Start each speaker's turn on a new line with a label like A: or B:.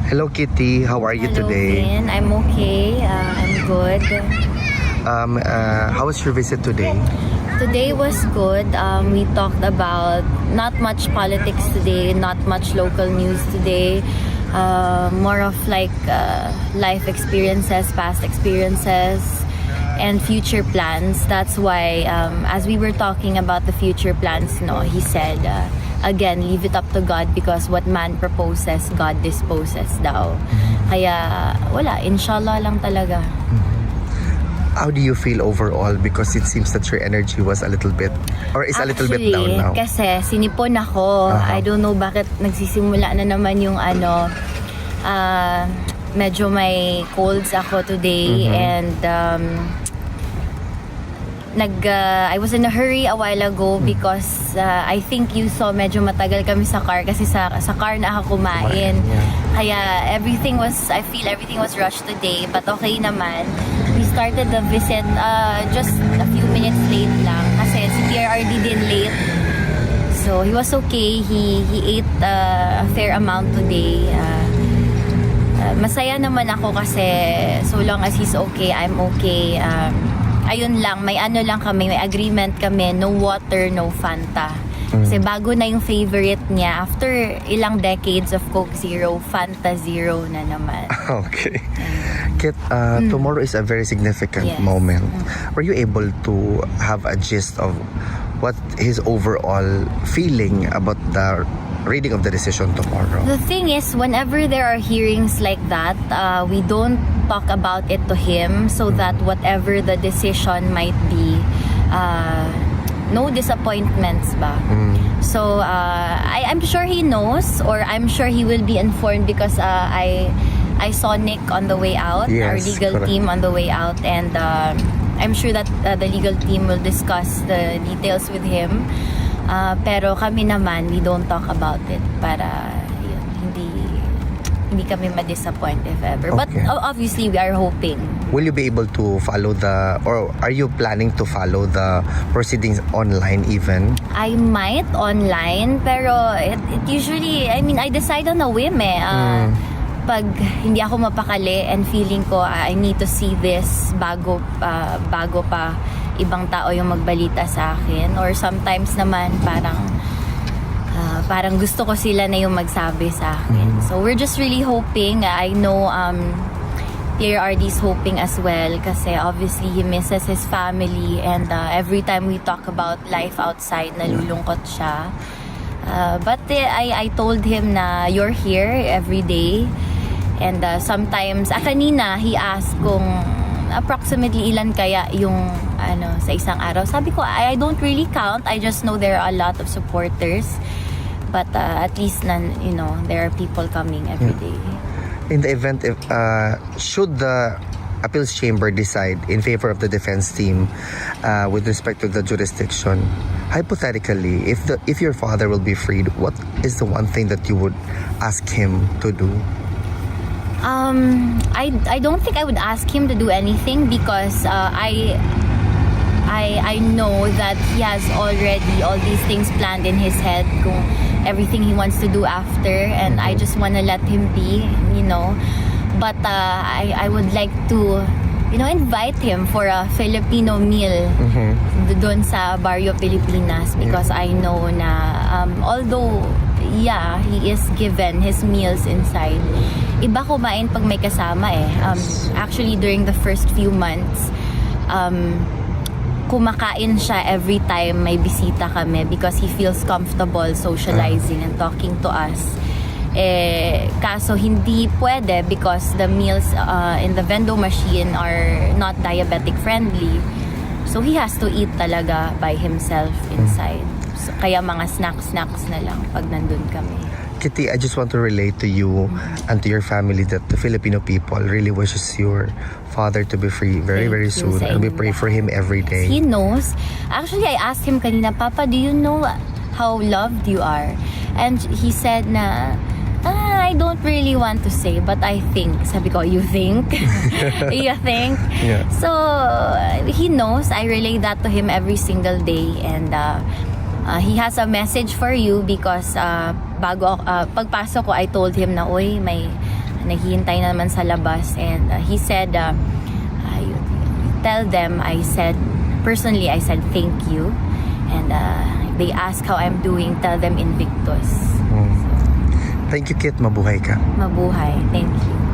A: Hello Kitty, how are you
B: Hello,
A: today?
B: Vin. I'm okay. I'm good.
A: How was your visit today?
B: Today was good. We talked about not much politics today, not much local news today. More of like life experiences, past experiences, and future plans. That's why as we were talking about the future plans, he said, again, leave it up to God because what man proposes, God disposes daw. Kaya wala, inshallah lang talaga.
A: How do you feel overall? Because it seems that your energy was a little bit, or is a little bit down now.
B: Kasi sinipon ako. I don't know bakit nagsisimula na naman yung medyo may colds ako today and I was in a hurry a while ago because I think you saw medyo matagal kami sa car kasi sa car na ako kumain. Kaya I feel everything was rushed today, but okay naman. We started the visit just a few minutes late lang kasi si PRRD din late. So he was okay. He ate a fair amount today. Masaya naman ako kasi so long as he's okay, I'm okay. Ayun lang, may agreement kami, no water, no Fanta. Kasi bago na yung favorite niya, after ilang decades of Coke Zero, Fanta Zero na naman.
A: Okay. Kit, tomorrow is a very significant moment. Were you able to have a gist of what his overall feeling about the reading of the decision tomorrow?
B: The thing is, whenever there are hearings like that, we don't talk about it to him so that whatever the decision might be, no disappointments ba? So, I'm sure he knows, or I'm sure he will be informed because I saw Nick on the way out, our legal team on the way out, and I'm sure that the legal team will discuss the details with him. Pero kami naman, we don't talk about it para yun, hindi kami ma-disappoint if ever. But obviously, we are hoping.
A: Will you be able to follow or are you planning to follow the proceedings online even?
B: I might online, pero it usually, I decide on a whim Pag hindi ako mapakali and feeling ko I need to see this bago pa ibang tao yung magbalita sa akin, or sometimes naman parang gusto ko sila na yung magsabi sa akin. So we're just really hoping. I know PRRD's hoping as well kasi obviously he misses his family, and every time we talk about life outside nalulungkot siya. But I told him na you're here every day, and sometimes kanina he asked kung approximately ilan kaya yung sa isang araw. Sabi ko, I don't really count. I just know there are a lot of supporters. But at least there are people coming every day.
A: In the event, should the appeals chamber decide in favor of the defense team with respect to the jurisdiction, hypothetically, if your father will be freed, what is the one thing that you would ask him to do?
B: I don't think I would ask him to do anything because I know that he has already all these things planned in his head, kung everything he wants to do after, and I just want to let him be, But I would like to, invite him for a Filipino meal doon sa Barrio Pilipinas because I know na although he is given his meals inside, iba kumain pag may kasama actually during the first few months kumakain siya every time may bisita kami because he feels comfortable socializing and talking to us. Kaso hindi pwede because the meals in the vendo machine are not diabetic friendly. So he has to eat talaga by himself inside. So, kaya mga snacks na lang pag nandun kami.
A: Kitty, I just want to relate to you and to your family that the Filipino people really wishes your father to be free very, very soon, and we pray for him every day.
B: He knows. Actually, I asked him kanina, Papa, do you know how loved you are? And he said na, I don't really want to say, but I think. Sabi ko, you think? You think?
A: Yeah.
B: So, he knows. I relay that to him every single day, and he has a message for you because pagpasok ko, I told him na, oy, may naghihintay na naman sa labas. And he said, tell them, personally, I said thank you. And they ask how I'm doing, tell them Invictus.
A: Thank you, Kit. Mabuhay ka.
B: Mabuhay. Thank you.